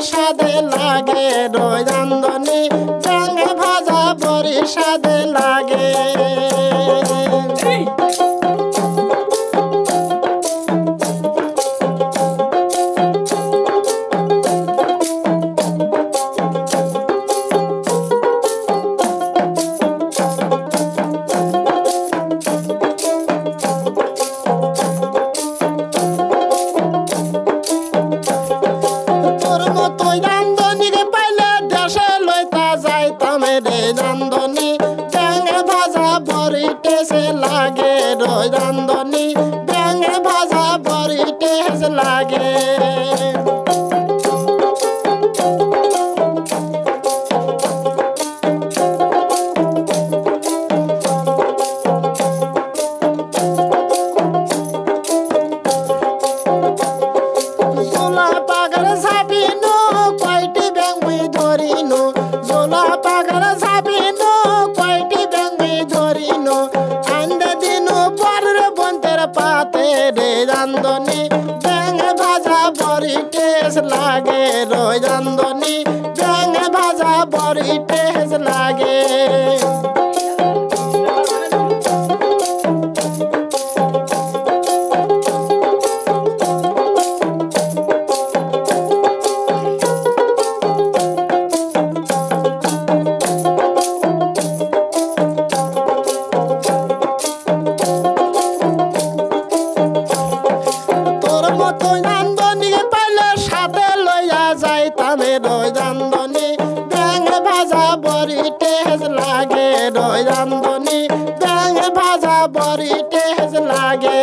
সাদে লাগে রই রান্ধনি ব্যাঙ ভাজা বড়ি সাদে লাগে রান্ধনি ব্যাঙ ভাজা বড়ি টেসে লাগে রই রান্ধনি ব্যাঙ ভাজা বড়ি টেস লাগে জোলা পাগল সাবিনো কয়টি ব্যাঙ মুই ধরিনো জোলা পাগল সাবিনো কয়টি ব্যাঙ মুই ধরিনো আন্দে দিনো পরের বন্তের পাতে রে রান্ধনি ব্যাঙ ভাজা বড়ি টেস লাগে রই রান্ধনি ব্যাঙ ভাজা বড়ি টেস লাগে রই রান্ধনি ব্যাঙ ভাজা বড়ি টেস লাগে রই রান্ধনি ব্যাঙ ভাজা বড়ি টেস লাগে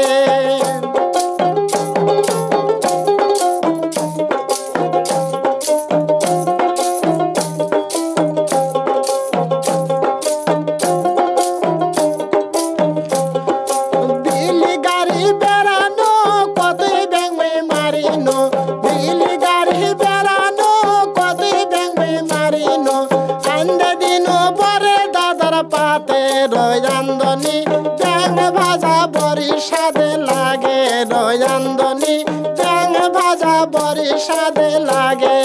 বিলি গাড়ি বেড়ানো কতই ব্যাঙ মুই মারিনো বিলি গাড়ি বেড়ানো পাতে রই রান্ধনি ব্যাঙ ভাজা বড়ি সাদে লাগে রই রান্ধনি ব্যাঙ ভাজা বড়ি সাদে লাগে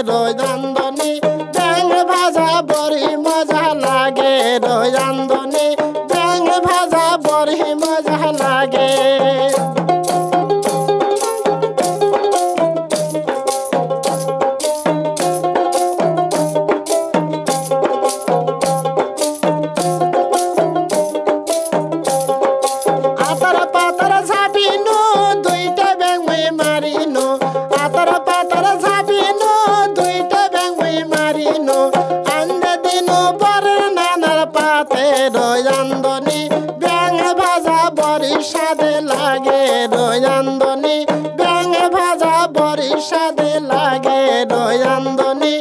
রই রান্ধনি ব্যাঙ ভাজা বড়ি মজা লাগে রই রান্ধনি ব্যাঙ ভাজা বড়ি মজা লাগে আতর পাতর ঝাপিনো দুইটা ব্যাঙ মুই মারিনো আতর পাতর ঝাপিনো রই রান্ধনি ব্যাঙ ভাজা বড়ি সাদে লাগে রই রান্ধনি ব্যাঙ ভাজা বড়ি সাদে লাগে রই রান্ধনি